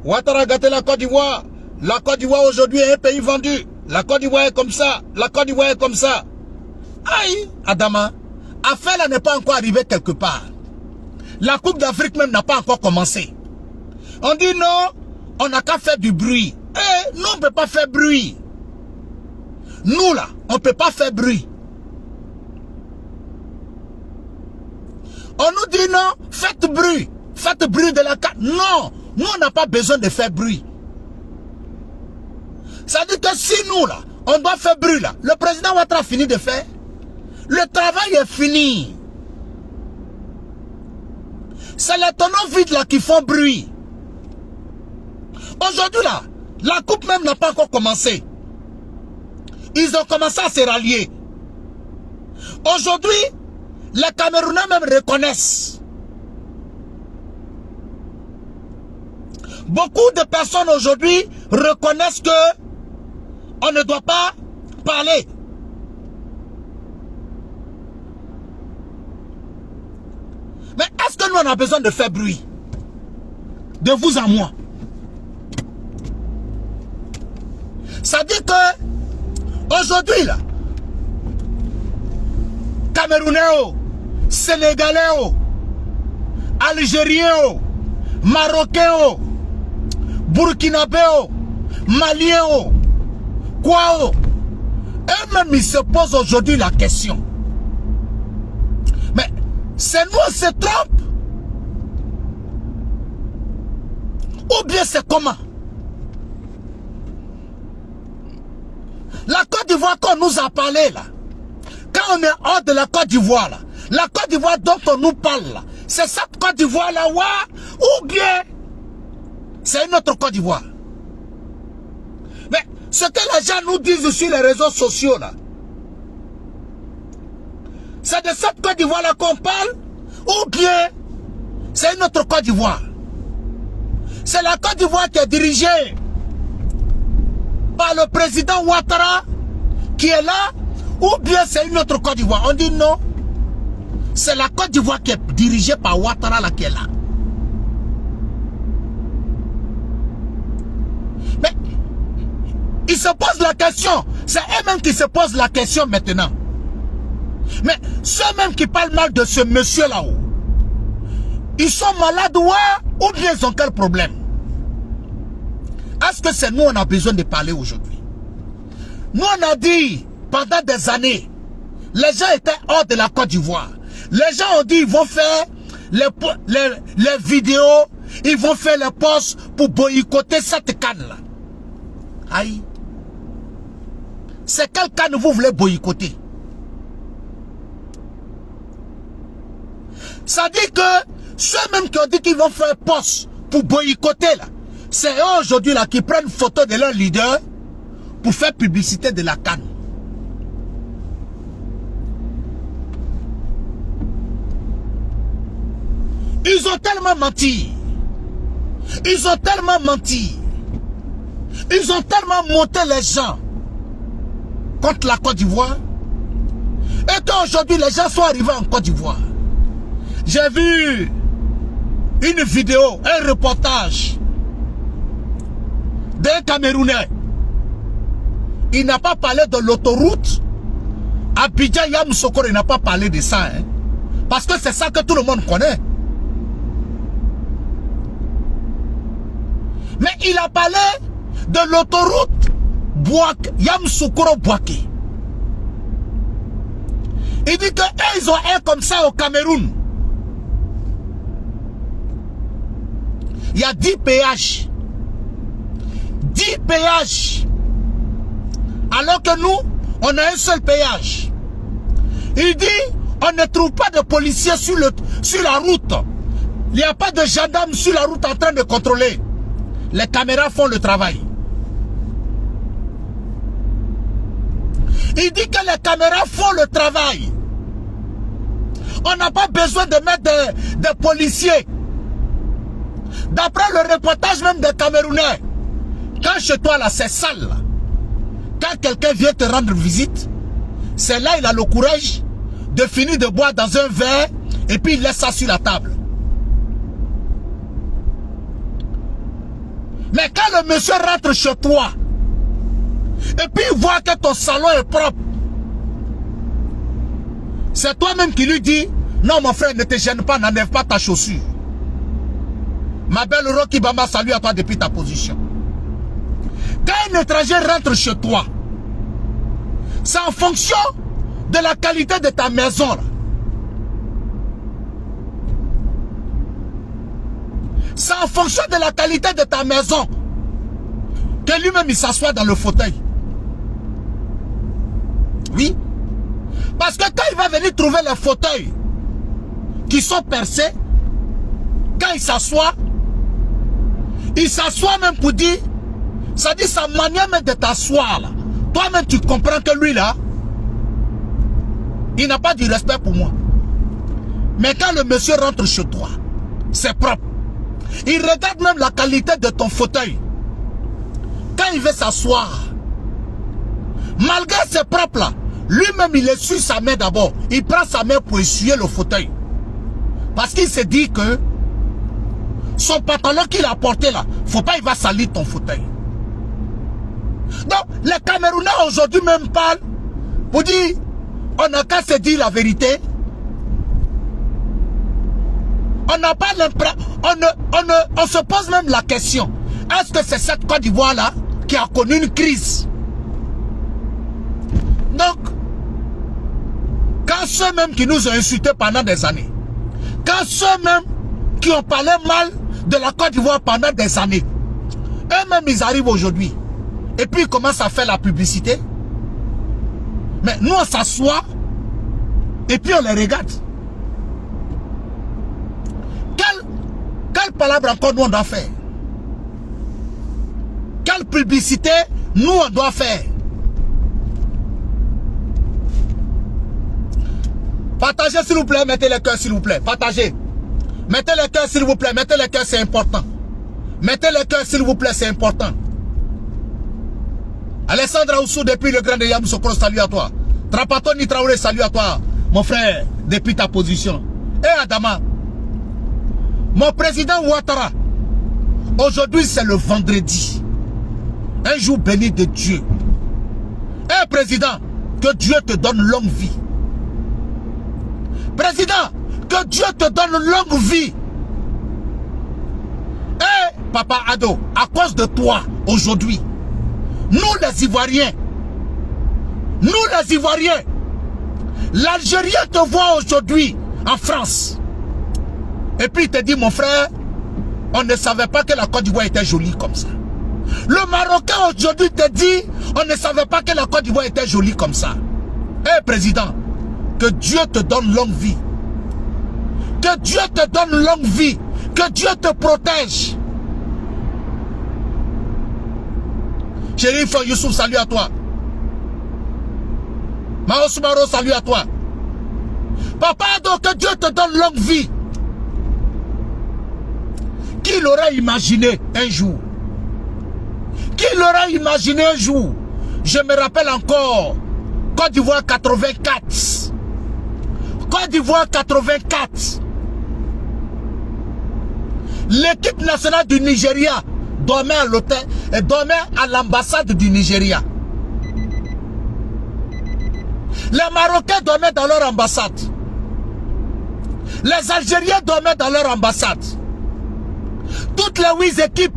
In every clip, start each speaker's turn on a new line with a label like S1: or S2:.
S1: Ouattara a gâté la Côte d'Ivoire. La Côte d'Ivoire aujourd'hui est un pays vendu. La Côte d'Ivoire est comme ça. La Côte d'Ivoire est comme ça. Aïe, Adama, affaire là n'est pas encore arrivée quelque part. La Coupe d'Afrique même n'a pas encore commencé. On dit non, on n'a qu'à faire du bruit. Eh, nous on ne peut pas faire bruit. Nous là, on ne peut pas faire bruit. On nous dit non, faites bruit de la carte. Non, nous on n'a pas besoin de faire bruit. Ça dit que si nous là, on doit faire bruit là, le président Ouattara a fini de faire. Le travail est fini. C'est les tonneaux vides là qui font bruit. Aujourd'hui là, la coupe même n'a pas encore commencé. Ils ont commencé à se rallier. Aujourd'hui, les Camerounais même reconnaissent. Beaucoup de personnes aujourd'hui reconnaissent que on ne doit pas parler. Mais est-ce que nous on a besoin de faire bruit? De vous à moi. Ça dit que aujourd'hui là, Camerounais, Sénégalais, Algériens, Marocains, Burkinabés, Maliens, quoi, eux-mêmes ils se posent aujourd'hui la question. Mais c'est nous on se trompe? Ou bien c'est comment? La Côte d'Ivoire qu'on nous a parlé là, quand on est hors de la Côte d'Ivoire là, la Côte d'Ivoire dont on nous parle là, c'est cette Côte d'Ivoire là, ou bien c'est une autre Côte d'Ivoire. Mais ce que les gens nous disent sur les réseaux sociaux là, c'est de cette Côte d'Ivoire là qu'on parle, ou bien c'est une autre Côte d'Ivoire. C'est la Côte d'Ivoire qui est dirigée par le président Ouattara qui est là, ou bien c'est une autre Côte d'Ivoire. On dit non, c'est la Côte d'Ivoire qui est dirigée par Ouattara là qui est là. Mais ils se posent la question, c'est eux-mêmes qui se posent la question maintenant. Mais ceux-mêmes qui parlent mal de ce monsieur là-haut, ils sont malades ou bien ils ont quel problème? Est-ce que c'est nous on a besoin de parler aujourd'hui? Nous on a dit pendant des années, les gens étaient hors de la Côte d'Ivoire. Les gens ont dit ils vont faire les vidéos, ils vont faire les posts pour boycotter cette canne là. Aïe. C'est quelle canne vous voulez boycotter? Ça dit que ceux-mêmes qui ont dit qu'ils vont faire poste pour boycotter là, c'est eux aujourd'hui là qui prennent photo de leur leader pour faire publicité de la canne. Ils ont tellement menti. Ils ont tellement menti. Ils ont tellement monté les gens contre la Côte d'Ivoire. Et qu'aujourd'hui les gens sont arrivés en Côte d'Ivoire. J'ai vu une vidéo, un reportage d'un Camerounais. Il n'a pas parlé de l'autoroute Abidjan-Yamoussoukro, il n'a pas parlé de ça. Hein? Parce que c'est ça que tout le monde connaît. Mais il a parlé de l'autoroute Yamoussoukro-Bouaké. Il dit qu'ils ont un comme ça au Cameroun. Il y a 10 péages. 10 péages. Alors que nous, on a un seul péage. Il dit, on ne trouve pas de policiers sur la route. Il n'y a pas de gendarmes sur la route en train de contrôler. Les caméras font le travail. Il dit que les caméras font le travail. On n'a pas besoin de mettre des policiers. D'après le reportage même des Camerounais, quand chez toi là c'est sale, là, quand quelqu'un vient te rendre visite, c'est là il a le courage de finir de boire dans un verre et puis il laisse ça sur la table. Quand le monsieur rentre chez toi, et puis il voit que ton salon est propre, c'est toi-même qui lui dis, non mon frère, ne te gêne pas, n'enlève pas ta chaussure. Ma belle Rocky Bamba, salut à toi depuis ta position. Quand un étranger rentre chez toi, c'est en fonction de la qualité de ta maison. Là. C'est en fonction de la qualité de ta maison que lui-même il s'assoit dans le fauteuil. Oui. Parce que quand il va venir trouver les fauteuils qui sont percés, quand il s'assoit même pour dire, ça dit sa manière même de t'asseoir là. Toi-même tu comprends que lui là, il n'a pas du respect pour moi. Mais quand le monsieur rentre chez toi, c'est propre. Il regarde même la qualité de ton fauteuil. Quand il veut s'asseoir, malgré c'est propre là, lui-même il essuie sa main d'abord. Il prend sa main pour essuyer le fauteuil. Parce qu'il se dit que son pantalon qu'il a porté là, faut pas il va salir ton fauteuil. Donc les Camerounais aujourd'hui même parlent pour dire on n'a qu'à se dire la vérité. On n'a pas l'impression, on se pose même la question, est-ce que c'est cette Côte d'Ivoire là qui a connu une crise? Donc, quand ceux-mêmes qui nous ont insultés pendant des années, quand ceux-mêmes qui ont parlé mal de la Côte d'Ivoire pendant des années, eux-mêmes ils arrivent aujourd'hui, et puis ils commencent à faire la publicité. Mais nous on s'assoit, et puis on les regarde. Quelle palabre encore nous on doit faire? Quelle publicité nous on doit faire? Partagez s'il vous plaît, mettez les cœurs s'il vous plaît, partagez. Mettez les cœurs s'il vous plaît, mettez les cœurs c'est important. Mettez les cœurs s'il vous plaît, c'est important. Alessandra Oussou depuis le Grand de Yamoussoukro, salut à toi. Trapatoni Traoré, salut à toi, mon frère, depuis ta position. Et Adama, mon président Ouattara, aujourd'hui c'est le vendredi. Un jour béni de Dieu. Eh président, que Dieu te donne longue vie. Président, que Dieu te donne longue vie. Eh Papa Ado, à cause de toi, aujourd'hui, nous les Ivoiriens, l'Algérien te voit aujourd'hui en France. Et puis il te dit, mon frère, on ne savait pas que la Côte d'Ivoire était jolie comme ça. Le Marocain aujourd'hui te dit, on ne savait pas que la Côte d'Ivoire était jolie comme ça. Eh président, que Dieu te donne longue vie. Que Dieu te donne longue vie. Que Dieu te protège. Chérif Youssouf, salut à toi. Mao Soumaro, salut à toi. Papa Ado, que Dieu te donne longue vie. Qui l'aurait imaginé un jour? Qui l'aurait imaginé un jour? Je me rappelle encore, Côte d'Ivoire 84. Côte d'Ivoire 84. L'équipe nationale du Nigeria dormait à l'hôtel et dormait à l'ambassade du Nigeria. Les Marocains dormaient dans leur ambassade. Les Algériens dormaient dans leur ambassade. Toutes les 8 équipes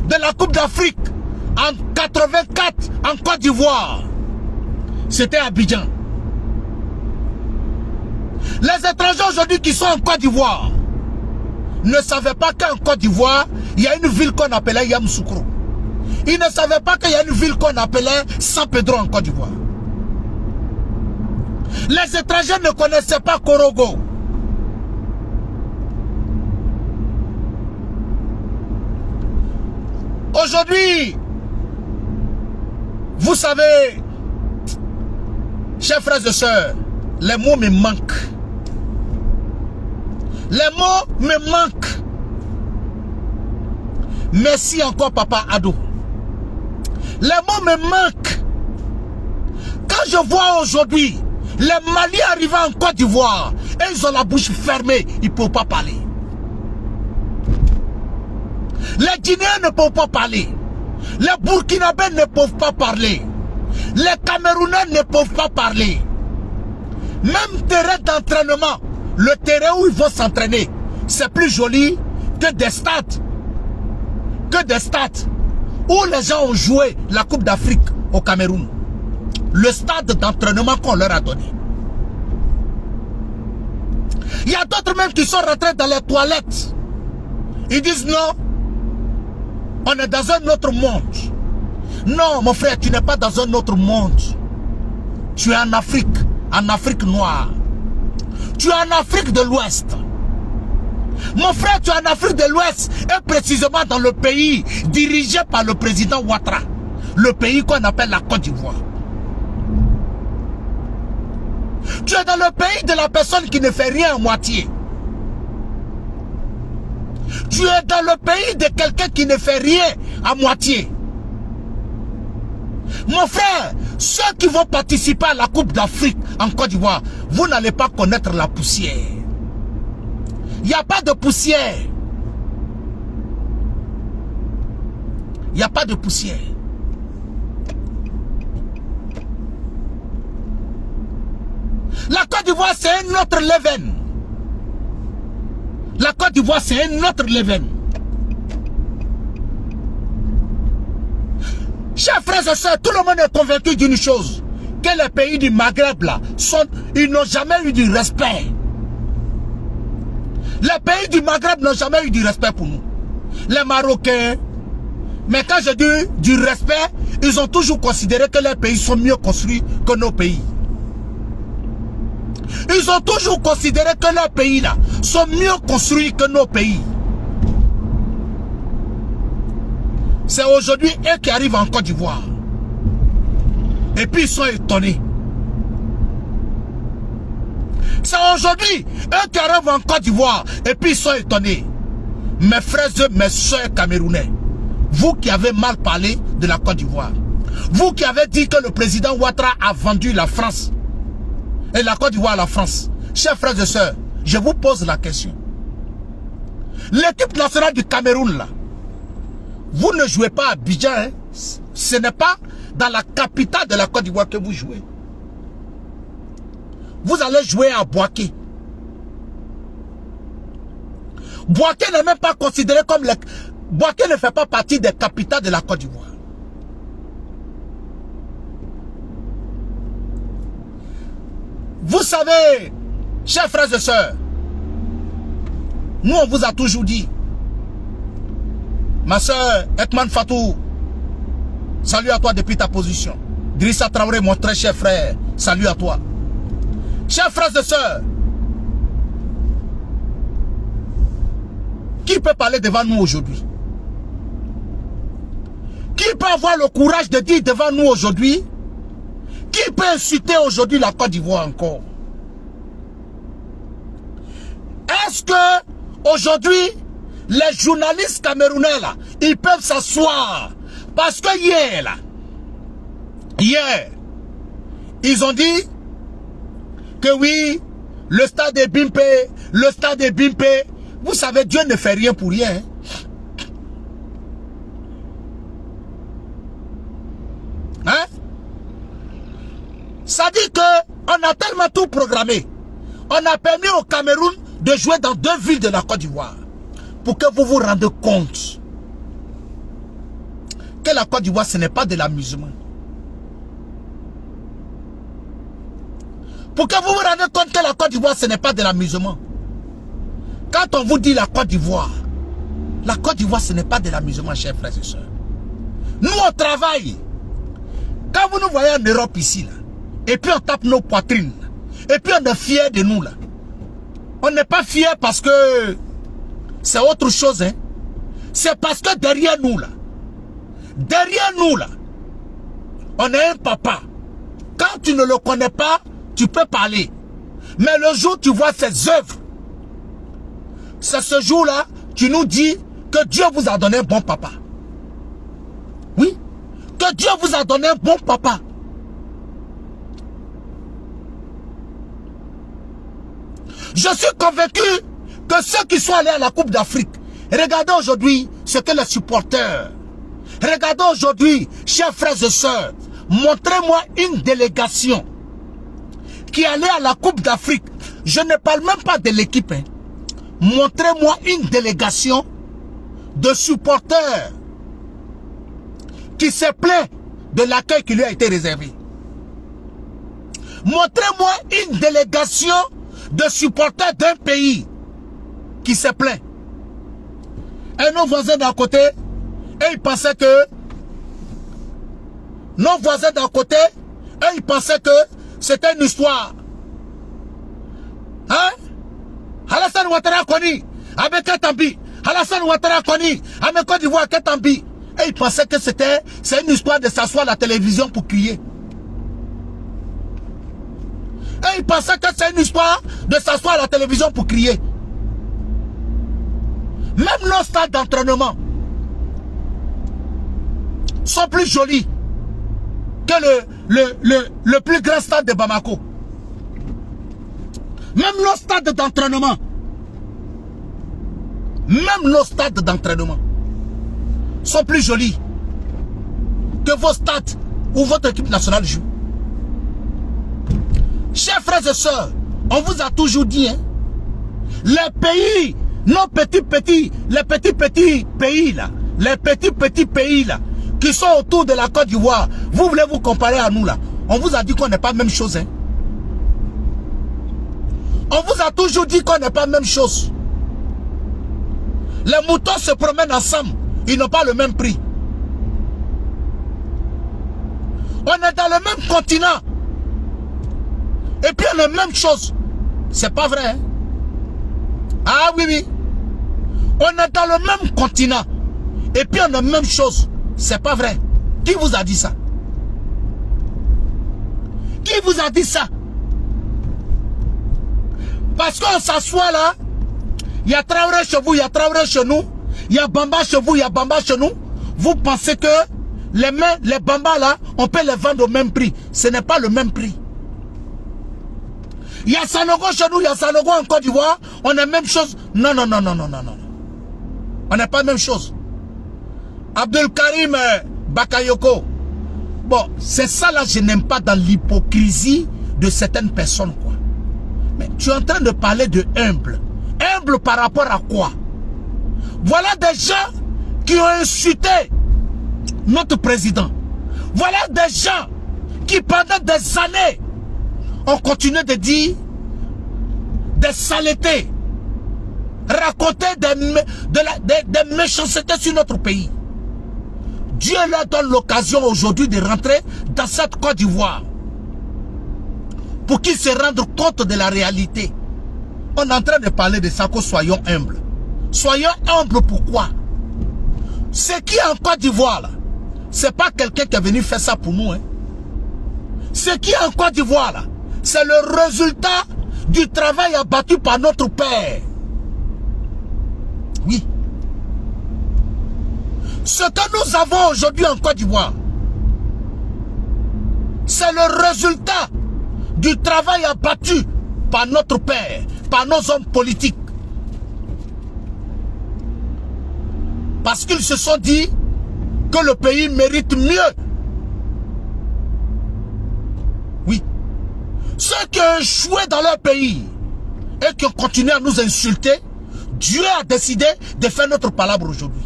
S1: de la Coupe d'Afrique en 84 en Côte d'Ivoire, c'était à Abidjan. Les étrangers aujourd'hui qui sont en Côte d'Ivoire ne savaient pas qu'en Côte d'Ivoire, il y a une ville qu'on appelait Yamoussoukro. Ils ne savaient pas qu'il y a une ville qu'on appelait San Pedro en Côte d'Ivoire. Les étrangers ne connaissaient pas Korogo. Aujourd'hui, vous savez, chers frères et sœurs, les mots me manquent. Les mots me manquent. Merci encore, Papa Ado. Les mots me manquent. Quand je vois aujourd'hui les Maliens arriver en Côte d'Ivoire et ils ont la bouche fermée, ils ne peuvent pas parler. Les Guinéens ne peuvent pas parler. Les Burkinabés ne peuvent pas parler. Les Camerounais ne peuvent pas parler. Même terrain d'entraînement, le terrain où ils vont s'entraîner, c'est plus joli que des stades. Que des stades où les gens ont joué la Coupe d'Afrique au Cameroun. Le stade d'entraînement qu'on leur a donné. Il y a d'autres même qui sont rentrés dans les toilettes. Ils disent non, on est dans un autre monde. Non, mon frère, tu n'es pas dans un autre monde. Tu es en Afrique noire. Tu es en Afrique de l'Ouest. Mon frère, tu es en Afrique de l'Ouest et précisément dans le pays dirigé par le président Ouattara. Le pays qu'on appelle la Côte d'Ivoire. Tu es dans le pays de la personne qui ne fait rien à moitié. Tu es dans le pays de quelqu'un qui ne fait rien à moitié. Mon frère, ceux qui vont participer à la Coupe d'Afrique en Côte d'Ivoire, vous n'allez pas connaître la poussière. Il n'y a pas de poussière. Il n'y a pas de poussière. La Côte d'Ivoire, c'est un autre level. La Côte d'Ivoire, c'est un autre level. Chers frères et sœurs, tout le monde est convaincu d'une chose. Que les pays du Maghreb, là, ils n'ont jamais eu du respect. Les pays du Maghreb n'ont jamais eu du respect pour nous. Les Marocains. Mais quand je dis du respect, ils ont toujours considéré que les pays sont mieux construits que nos pays. Ils ont toujours considéré que leurs pays là sont mieux construits que nos pays. C'est aujourd'hui eux qui arrivent en Côte d'Ivoire. Et puis ils sont étonnés. C'est aujourd'hui eux qui arrivent en Côte d'Ivoire. Et puis ils sont étonnés. Mes frères et mes soeurs camerounais, vous qui avez mal parlé de la Côte d'Ivoire, vous qui avez dit que le président Ouattara a vendu la France et la Côte d'Ivoire à la France, chers frères et sœurs, je vous pose la question. L'équipe nationale du Cameroun là, vous ne jouez pas à Abidjan, hein? Ce n'est pas dans la capitale de la Côte d'Ivoire que vous jouez. Vous allez jouer à Bouaké. Bouaké n'est même pas considéré comme les... Bouaké ne fait pas partie des capitales de la Côte d'Ivoire. Vous savez, chers frères et sœurs, nous on vous a toujours dit, ma soeur Ekman Fatou, salut à toi depuis ta position. Drissa Traoré, mon très cher frère, salut à toi. Chers frères et sœurs, qui peut parler devant nous aujourd'hui? Qui peut avoir le courage de dire devant nous aujourd'hui? Qui peut insulter aujourd'hui la Côte d'Ivoire encore? Est-ce que aujourd'hui les journalistes camerounais là, ils peuvent s'asseoir? Parce que hier là, ils ont dit que oui, le stade est Bimpé, le stade est Bimpé. Vous savez, Dieu ne fait rien pour rien. Hein? Ça dit qu'on a tellement tout programmé. On a permis au Cameroun de jouer dans 2 villes de la Côte d'Ivoire. Pour que vous vous rendiez compte que la Côte d'Ivoire, ce n'est pas de l'amusement. Pour que vous vous rendiez compte que la Côte d'Ivoire, ce n'est pas de l'amusement. Quand on vous dit la Côte d'Ivoire, ce n'est pas de l'amusement, chers frères et sœurs. Nous, on travaille. Quand vous nous voyez en Europe ici, là, et puis on tape nos poitrines, et puis on est fiers de nous, là. On n'est pas fiers parce que c'est autre chose, hein. C'est parce que derrière nous, là, on est un papa. Quand tu ne le connais pas, tu peux parler. Mais le jour où tu vois ses œuvres, c'est ce jour-là, tu nous dis que Dieu vous a donné un bon papa. Oui, que Dieu vous a donné un bon papa. Je suis convaincu que ceux qui sont allés à la Coupe d'Afrique, regardez aujourd'hui ce que les supporters, Regardez aujourd'hui, chers frères et sœurs, montrez-moi une délégation qui allait à la Coupe d'Afrique. Je ne parle même pas de l'équipe. Hein. Montrez-moi une délégation de supporters qui se plaint de l'accueil qui lui a été réservé. Montrez-moi une délégation de supporters d'un pays qui se plaint. Et nos voisins d'à côté, et ils pensaient que nos voisins d'à côté, et ils pensaient que c'était une histoire. Hein? Alassane Ouattara Koni, avec Katambi. Alassane Ouattara Koni, avec Côte d'Ivoire Katambi. Et ils pensaient que c'est une histoire de s'asseoir à la télévision pour crier. Et ils pensaient que c'est une histoire de s'asseoir à la télévision pour crier. Même nos stades d'entraînement sont plus jolis que le plus grand stade de Bamako. Même nos stades d'entraînement. Même nos stades d'entraînement sont plus jolis que vos stades où votre équipe nationale joue. Chers frères et sœurs, on vous a toujours dit, hein, les pays, nos petits pays là, les petits pays là, qui sont autour de la Côte d'Ivoire, vous voulez vous comparer à nous là. On vous a dit qu'on n'est pas la même chose. Hein. On vous a toujours dit qu'on n'est pas la même chose. Les moutons se promènent ensemble, ils n'ont pas le même prix. On est dans le même continent. Et puis on a la même chose. C'est pas vrai. Hein? Ah oui, oui. On est dans le même continent. Et puis on a la même chose. C'est pas vrai. Qui vous a dit ça? Qui vous a dit ça? Parce qu'on s'assoit là, il y a Traoré chez vous, il y a Traoré chez nous, il y a Bamba chez vous, il y a Bamba chez nous. Vous pensez que les Bamba là, on peut les vendre au même prix. Ce n'est pas le même prix. Il y a Sanogo chez nous, il y a Sanogo en Côte d'Ivoire, on est la même chose. Non, non, non, non, non, non, non. On n'est pas la même chose. Abdul Karim Bakayoko. Bon, c'est ça là, je n'aime pas dans l'hypocrisie de certaines personnes, quoi. Mais tu es en train de parler de humble. Humble par rapport à quoi? Voilà des gens qui ont insulté notre président. Voilà des gens qui pendant des années ont continué de dire des saletés, raconter des méchancetés sur notre pays. Dieu leur donne l'occasion aujourd'hui de rentrer dans cette Côte d'Ivoire pour qu'ils se rendent compte de la réalité. On est en train de parler de ça, que soyons humbles. Soyons humbles pourquoi? Ce qui est en Côte d'Ivoire, ce n'est pas quelqu'un qui est venu faire ça pour nous. Hein. Ce qui est en Côte d'Ivoire, c'est le résultat du travail abattu par notre Père. Oui. Ce que nous avons aujourd'hui en Côte d'Ivoire, c'est le résultat du travail abattu par notre Père, par nos hommes politiques. Parce qu'ils se sont dit que le pays mérite mieux. Oui. Ceux qui ont échoué dans leur pays et qui ont continué à nous insulter, Dieu a décidé de faire notre palabre aujourd'hui.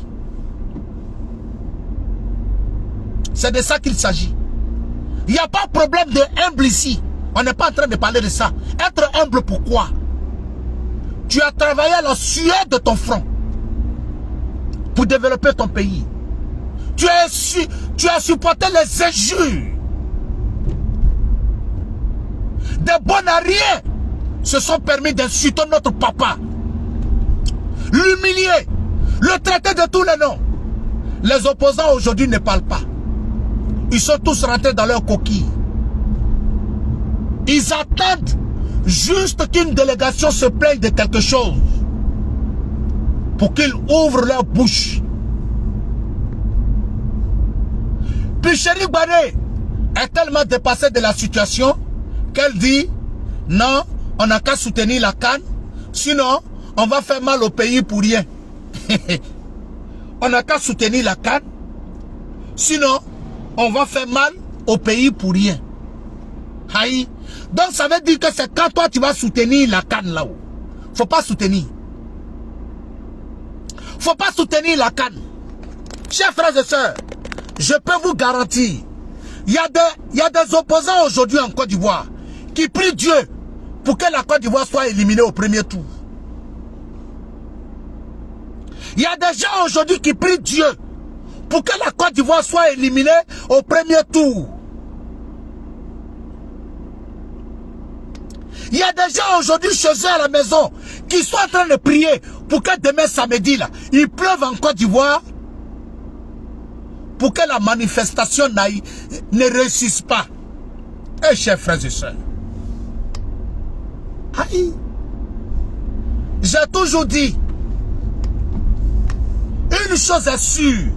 S1: C'est de ça qu'il s'agit. Il n'y a pas de problème de humble ici. On n'est pas en train de parler de ça. Être humble pourquoi? Tu as travaillé à la sueur de ton front pour développer ton pays. Tu as supporté les injures. Des bonariens se sont permis d'insulter notre papa, l'humilier, le traiter de tous les noms. Les opposants aujourd'hui ne parlent pas. Ils sont tous rentrés dans leur coquille. Ils attendent juste qu'une délégation se plaigne de quelque chose pour qu'ils ouvrent leur bouche. Puis Chéri Bané est tellement dépassée de la situation qu'elle dit non, on n'a qu'à soutenir la CAN, sinon on va faire mal au pays pour rien. On n'a qu'à soutenir la CAN, Sinon, on va faire mal au pays pour rien. Aïe. Donc ça veut dire que c'est quand toi tu vas soutenir la CAN là-haut. Faut pas soutenir. Faut pas soutenir la CAN. Chers frères et sœurs, je peux vous garantir, il y a des opposants aujourd'hui en Côte d'Ivoire qui prient Dieu pour que la Côte d'Ivoire soit éliminée au premier tour. Il y a des gens aujourd'hui qui prient Dieu pour que la Côte d'Ivoire soit éliminée au premier tour. Il y a des gens aujourd'hui chez eux à la maison qui sont en train de prier pour que demain samedi là, il pleuve en Côte d'Ivoire pour que la manifestation ne réussisse pas. Eh chers frères et sœurs. Aïe. J'ai toujours dit, une chose est sûre,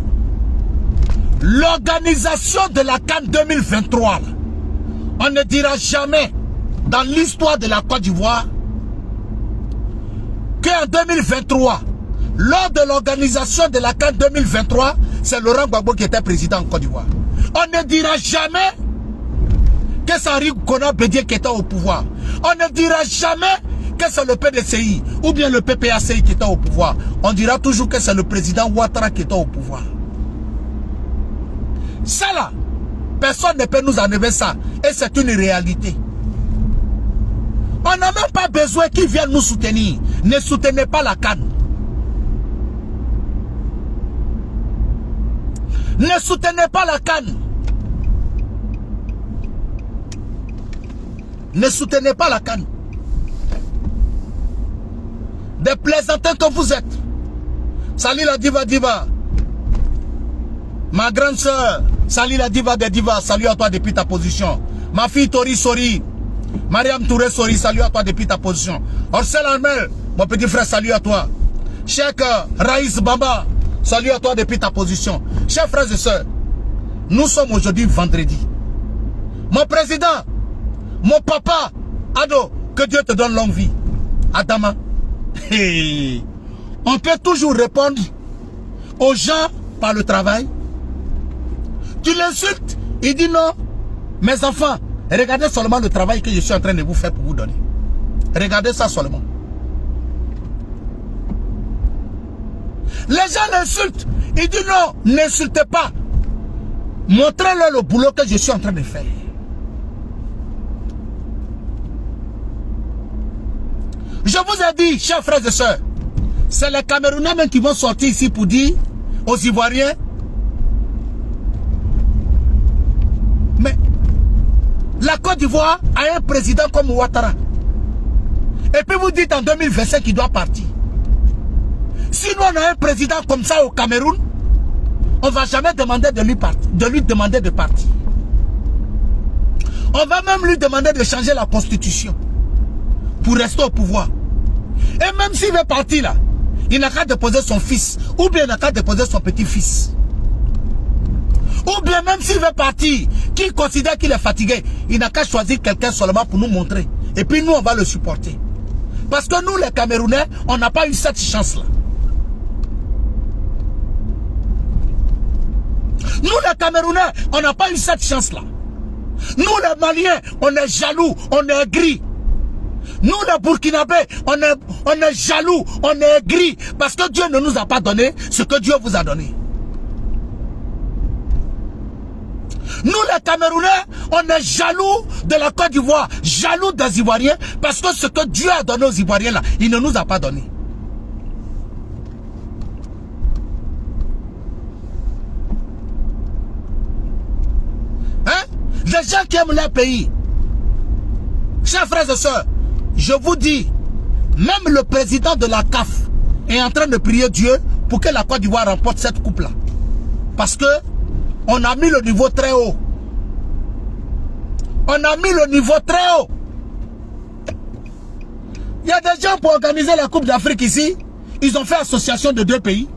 S1: l'organisation de la CAN 2023, là, on ne dira jamais dans l'histoire de la Côte d'Ivoire qu'en 2023, lors de l'organisation de la CAN 2023, c'est Laurent Gbagbo qui était président en Côte d'Ivoire. On ne dira jamais que c'est Henri Konan Bédié qui était au pouvoir. On ne dira jamais que c'est le PDCI ou bien le PPACI qui était au pouvoir. On dira toujours que c'est le président Ouattara qui était au pouvoir. Ça là, personne ne peut nous enlever ça. Et c'est une réalité. On n'a même pas besoin qu'ils viennent nous soutenir. Ne soutenez pas la CAN. Ne soutenez pas la CAN. Ne soutenez pas la CAN. Des plaisantins que vous êtes. Salut la diva diva. Ma grande soeur. Salut la diva des divas. Salut à toi depuis ta position. Ma fille Tori Sori. Mariam Touré Sori. Salut à toi depuis ta position. Orcel Armel. Mon petit frère, salut à toi. Cheikh Raïs Bamba. Salut à toi depuis ta position. Chers frères et sœurs, nous sommes aujourd'hui vendredi. Mon président, mon papa, Ado, que Dieu te donne longue vie. Adama, hey, on peut toujours répondre aux gens par le travail. Tu l'insultes, il dit non. Mes enfants, regardez seulement le travail que je suis en train de vous faire pour vous donner. Regardez ça seulement. Les gens l'insultent. Il dit non, n'insultez pas. Montrez-leur le boulot que je suis en train de faire. Je vous ai dit, chers frères et sœurs, c'est les Camerounais même qui vont sortir ici pour dire aux Ivoiriens, mais la Côte d'Ivoire a un président comme Ouattara. Et puis vous dites en 2025 qu'il doit partir. Si nous on a un président comme ça au Cameroun, on ne va jamais demander de lui demander de partir. On va même lui demander de changer la constitution pour rester au pouvoir. Et même s'il veut partir là, il n'a qu'à déposer son fils, ou bien il n'a qu'à déposer son petit-fils. Ou bien même s'il veut partir, qu'il considère qu'il est fatigué, il n'a qu'à choisir quelqu'un seulement pour nous montrer. Et puis nous on va le supporter. Parce que nous les Camerounais, on n'a pas eu cette chance-là. Nous les Camerounais, on n'a pas eu cette chance-là. Nous les Maliens, on est jaloux, on est aigris. Nous les Burkinabés, on est jaloux, on est aigris. Parce que Dieu ne nous a pas donné ce que Dieu vous a donné. Nous les Camerounais, on est jaloux de la Côte d'Ivoire, jaloux des Ivoiriens. Parce que ce que Dieu a donné aux Ivoiriens là, il ne nous a pas donné. Les gens qui aiment leur pays. Chers frères et sœurs, je vous dis, même le président de la CAF est en train de prier Dieu pour que la Côte d'Ivoire remporte cette coupe-là. Parce que on a mis le niveau très haut. On a mis le niveau très haut. Il y a des gens pour organiser la Coupe d'Afrique ici. Ils ont fait association de 2 pays.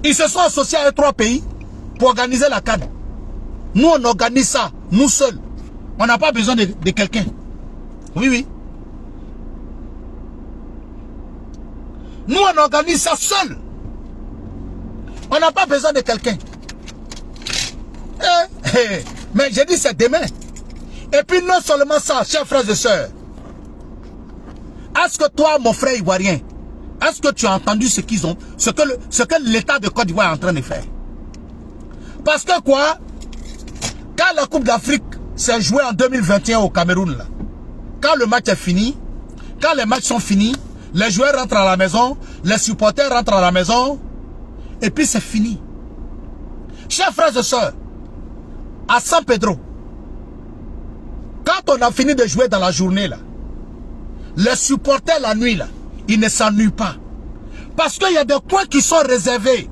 S1: Ils se sont associés à 3 pays pour organiser la CAN. Nous, on organise ça, nous seuls. On n'a pas besoin de quelqu'un. Oui, oui. Nous, on organise ça seul. On n'a pas besoin de quelqu'un. Mais j'ai dit c'est demain. Et puis non seulement ça, chers frères et sœurs. Est-ce que toi, mon frère ivoirien, est-ce que tu as entendu ce qu'ils ont, ce que l'État de Côte d'Ivoire est en train de faire? Parce que quoi? Quand la Coupe d'Afrique s'est jouée en 2021 au Cameroun, là, quand le match est fini, quand les matchs sont finis, les joueurs rentrent à la maison, les supporters rentrent à la maison, et puis c'est fini. Chers frères et sœurs, à San Pedro, quand on a fini de jouer dans la journée, là, les supporters la nuit, là, ils ne s'ennuient pas. Parce qu'il y a des coins qui sont réservés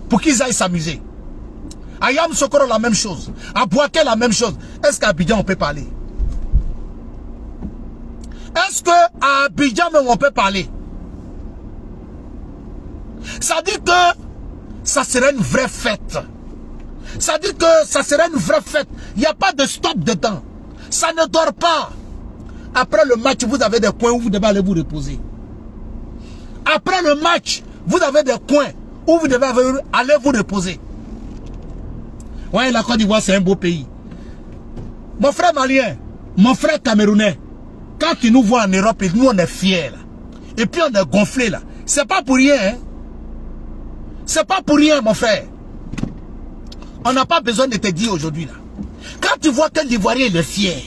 S1: pour qu'ils aillent s'amuser. À Yamoussoukro, la même chose. À Bouaké, la même chose. Est-ce qu'à Abidjan, on peut parler? Est-ce qu'à Abidjan, même, on peut parler? Ça dit que ça serait une vraie fête. Ça dit que ça serait une vraie fête. Il n'y a pas de stop dedans. Ça ne dort pas. Après le match, vous avez des coins où vous devez aller vous reposer. Après le match, vous avez des coins où vous devez aller vous reposer. Ouais, la Côte d'Ivoire, c'est un beau pays. Mon frère malien, mon frère camerounais, quand tu nous vois en Europe, nous on est fiers là. Et puis on est gonflés là. C'est pas pour rien, hein. C'est pas pour rien, mon frère. On n'a pas besoin de te dire aujourd'hui là. Quand tu vois que l'Ivoirien il est fier,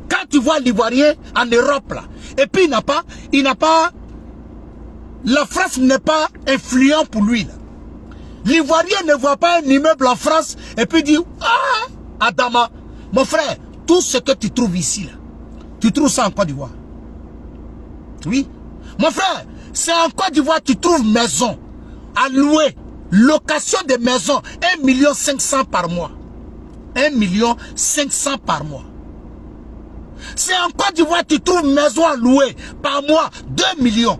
S1: quand tu vois l'Ivoirien en Europe là, et puis il n'a pas, la France n'est pas influent pour lui là. L'Ivoirien ne voit pas un immeuble en France et puis dit, ah, Adama, mon frère, tout ce que tu trouves ici, là, tu trouves ça en Côte d'Ivoire. Oui. Mon frère, c'est en Côte d'Ivoire tu trouves maison, à louer, location de maison, 1 500 000 par mois. 1 500 000 par mois. C'est en Côte d'Ivoire tu trouves maison à louer, par mois, 2 millions.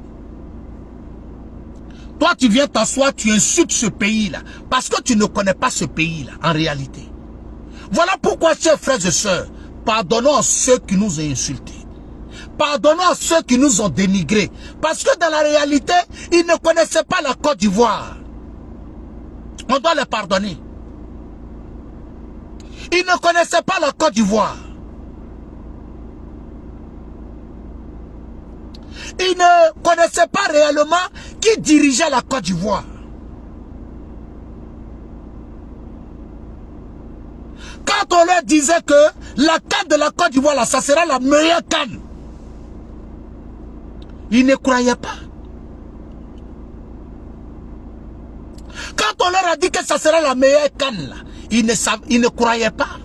S1: Toi, tu viens t'asseoir, tu insultes ce pays-là. Parce que tu ne connais pas ce pays-là, en réalité. Voilà pourquoi, chers frères et sœurs, pardonnons à ceux qui nous ont insultés. Pardonnons à ceux qui nous ont dénigrés. Parce que dans la réalité, ils ne connaissaient pas la Côte d'Ivoire. On doit les pardonner. Ils ne connaissaient pas la Côte d'Ivoire. Ils ne connaissaient pas réellement qui dirigeait la Côte d'Ivoire. Quand on leur disait que la canne de la Côte d'Ivoire, là, ça sera la meilleure canne, ils ne croyaient pas. Quand on leur a dit que ça sera la meilleure canne, là, ils ne croyaient pas.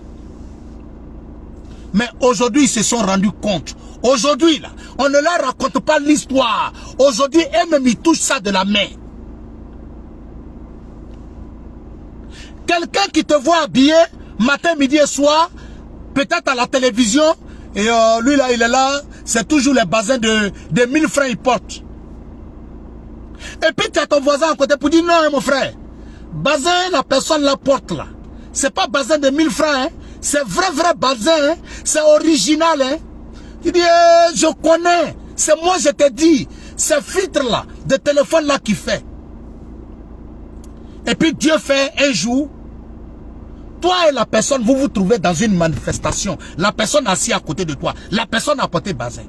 S1: Mais aujourd'hui, ils se sont rendus compte. Aujourd'hui, là, on ne leur raconte pas l'histoire. Aujourd'hui, eux-mêmes, ils touchent ça de la main. Quelqu'un qui te voit habillé, matin, midi et soir, peut-être à la télévision, et lui, là, il est là, c'est toujours les bazins de 1000 francs, il porte. Et puis, tu as ton voisin à côté pour dire, non, hein, mon frère, bazin, la personne la porte, là. C'est pas bazin de 1000 francs, hein. C'est vrai bazin, hein. C'est original, hein. Il dit, je connais, c'est moi je te dis, ce filtre-là, de téléphone-là qui fait. Et puis Dieu fait un jour, toi et la personne, vous vous trouvez dans une manifestation, la personne assise à côté de toi, la personne a porté bazin.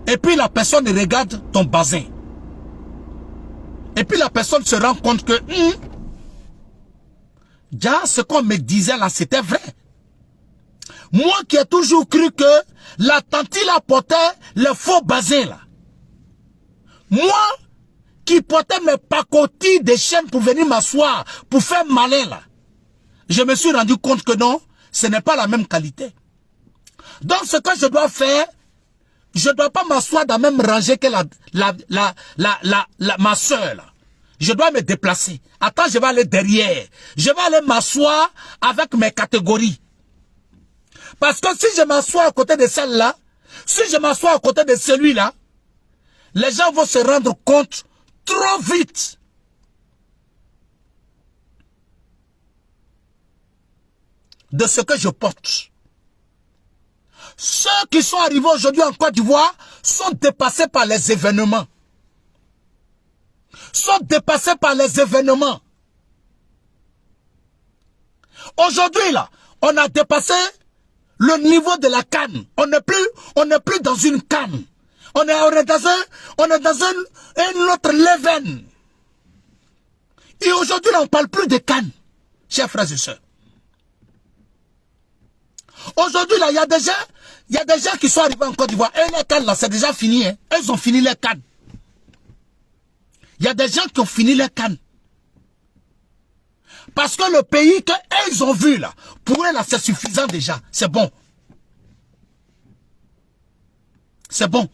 S1: Et puis la personne regarde ton bazin. Et puis la personne se rend compte que, déjà, ce qu'on me disait là, c'était vrai. Moi qui ai toujours cru que la tante il portait les faux bazins là. Moi qui portais mes pacotilles de chaînes pour venir m'asseoir, pour faire malin là. Je me suis rendu compte que non, ce n'est pas la même qualité. Donc ce que je dois faire, je ne dois pas m'asseoir dans la même rangée que ma soeur là. Je dois me déplacer. Attends, je vais aller derrière. Je vais aller m'asseoir avec mes catégories. Parce que si je m'assois à côté de celle-là, si je m'assois à côté de celui-là, les gens vont se rendre compte trop vite. De ce que je porte. Ceux qui sont arrivés aujourd'hui en Côte d'Ivoire sont dépassés par les événements. Sont dépassés par les événements. Aujourd'hui, là, on a dépassé le niveau de la canne. On n'est plus dans une canne. On est dans un autre level. Et aujourd'hui, on ne parle plus de canne, chers frères et sœurs. Aujourd'hui, là, il y a des gens qui sont arrivés en Côte d'Ivoire. Et les cannes, là, c'est déjà fini. Hein. Ils ont fini les cannes. Il y a des gens qui ont fini les cannes. Parce que le pays qu'ils ont vu, là, pour eux, là, c'est suffisant déjà. C'est bon. C'est bon.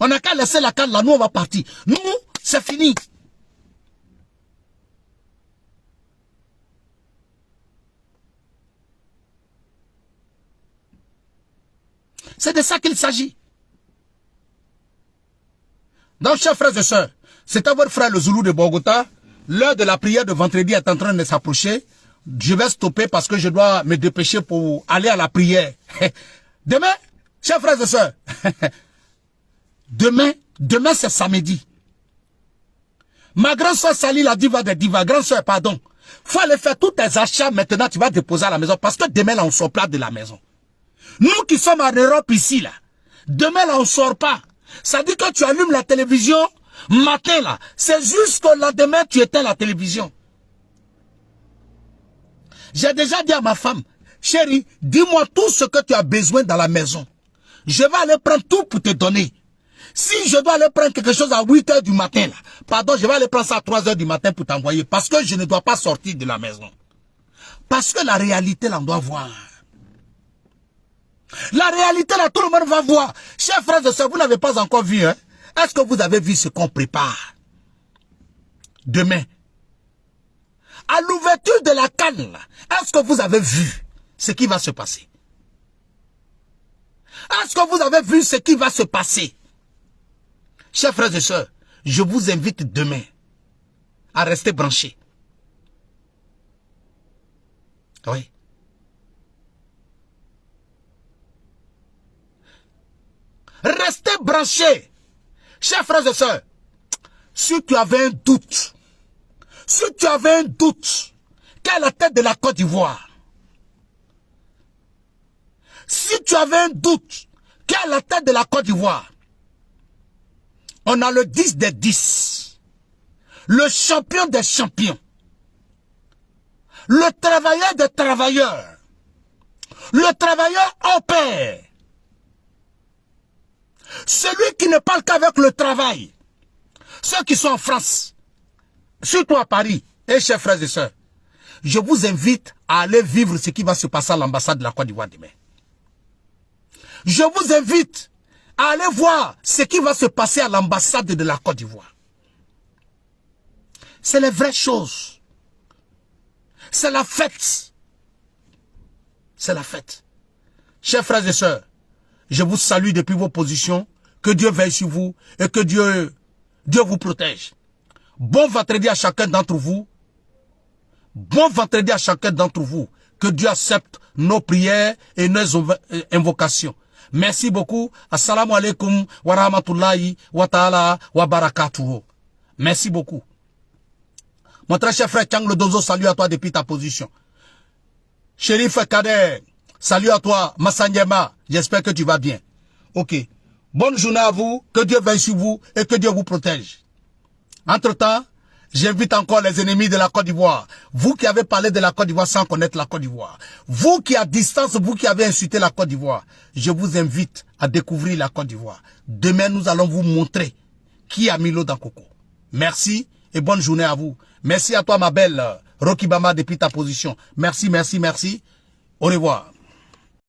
S1: On n'a qu'à laisser la canne, là, nous, on va partir. Nous, c'est fini. C'est de ça qu'il s'agit. Donc, chers frères et sœurs, c'est à votre frère le Zoulou de Bogota. L'heure de la prière de vendredi est en train de s'approcher. Je vais stopper parce que je dois me dépêcher pour aller à la prière. Demain, chers frères et sœurs, demain c'est samedi. Ma grande soeur Sali, la diva des divas, grande soeur, pardon. Faut aller faire tous tes achats maintenant, tu vas déposer à la maison parce que demain là, on sort pas de la maison. Nous qui sommes en Europe ici là, demain là, on sort pas. Ça dit que tu allumes la télévision matin là, c'est juste que lendemain tu éteins la télévision. J'ai déjà dit à ma femme, chérie, dis-moi tout ce que tu as besoin dans la maison. Je vais aller prendre tout pour te donner. Si je dois aller prendre quelque chose à 8 h du matin là, pardon, je vais aller prendre ça à 3 h du matin pour t'envoyer parce que je ne dois pas sortir de la maison. Parce que la réalité là, on doit voir. La réalité là, tout le monde va voir. Chers frères et sœurs, vous n'avez pas encore vu, hein? Est-ce que vous avez vu ce qu'on prépare? Demain. À l'ouverture de la canne, est-ce que vous avez vu ce qui va se passer? Est-ce que vous avez vu ce qui va se passer? Chers frères et sœurs, je vous invite demain à rester branchés. Oui. Restez branchés. Chers frères et sœurs, si tu avais un doute, quelle est la tête de la Côte d'Ivoire? Si tu avais un doute, quelle est la tête de la Côte d'Ivoire? On a le 10 des 10, le champion des champions, le travailleur des travailleurs, le travailleur en paix. Celui qui ne parle qu'avec le travail. Ceux qui sont en France, surtout à Paris, et chers frères et sœurs, je vous invite à aller vivre ce qui va se passer à l'ambassade de la Côte d'Ivoire demain. Je vous invite à aller voir ce qui va se passer à l'ambassade de la Côte d'Ivoire. C'est les vraies choses. C'est la fête. C'est la fête. Chers frères et sœurs, je vous salue depuis vos positions. Que Dieu veille sur vous et que Dieu vous protège. Bon vendredi à chacun d'entre vous. Bon vendredi à chacun d'entre vous. Que Dieu accepte nos prières et nos invocations. Merci beaucoup. Assalamu alaikum wa rahmatullahi wa ta'ala wa barakatuhu. Merci beaucoup. Mon très cher frère Tchang le Dozo, salut à toi depuis ta position. Chérif Kader, salut à toi. Massanyema, j'espère que tu vas bien. Ok. Bonne journée à vous. Que Dieu veille sur vous et que Dieu vous protège. Entre-temps, j'invite encore les ennemis de la Côte d'Ivoire. Vous qui avez parlé de la Côte d'Ivoire sans connaître la Côte d'Ivoire. Vous qui à distance, vous qui avez insulté la Côte d'Ivoire. Je vous invite à découvrir la Côte d'Ivoire. Demain, nous allons vous montrer qui a mis l'eau dans Coco. Merci et bonne journée à vous. Merci à toi, ma belle Rocky Bama, depuis ta position. Merci, merci, merci. Au revoir.